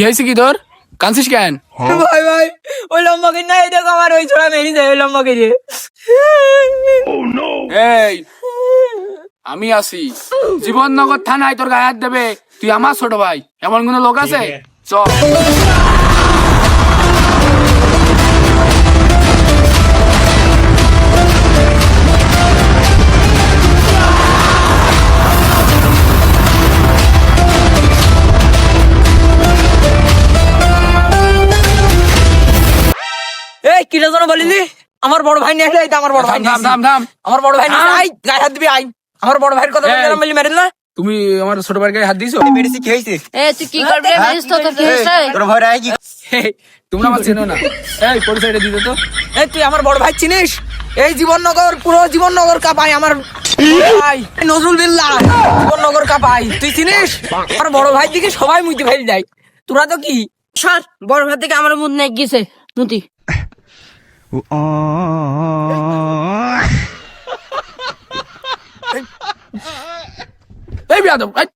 কি হয়েছে কি তোর? কাঁদছিস কেন? ভাই ভাই ওই লম্বাকে না এই দেখো আমার ওই ছোড়া মেরি যায় ওই লম্বাকে রে। এই আমি আছি, জীবননগর থানায় তোর গায়ে হাত দেবে, তুই আমার ছোট ভাই, এমন কোন লোক আছে? চল। এই কিটা যেন বলিলি আমার বড় ভাই নিয়ে আসলে এটা আমার বড় ভাই থাম থাম থাম। আমার বড় ভাই নিয়ে আই গায়ে হাত দিবি আই আমার বড় ভাইয়ের কথা বলে মেলি মেরিল না তুমি আমার ছোট ভাইয়ের গায়ে হাত দিয়েছো? মেরেছি কি হয়েছে এ তুই কি করবি রে মেরিস তো কি হইছে? তোর ভয় রায় কি তোমরা আমার চেনো না। এই পরিচয়টা দিতে তো। এই তুই আমার বড় ভাই চিনিস এই জীবননগর পুরো জীবননগর কাপাই আমার ভাই নজরুল বিল্লাহ জীবননগর কাপাই তুই চিনিস আমার বড় ভাই দিকে সবাই মুইতে ফেল যায় তোরা তো কি সর বড় ভাই থেকে আমার মুদ নেক গেছে মুতি এই বিয়াদব, এই।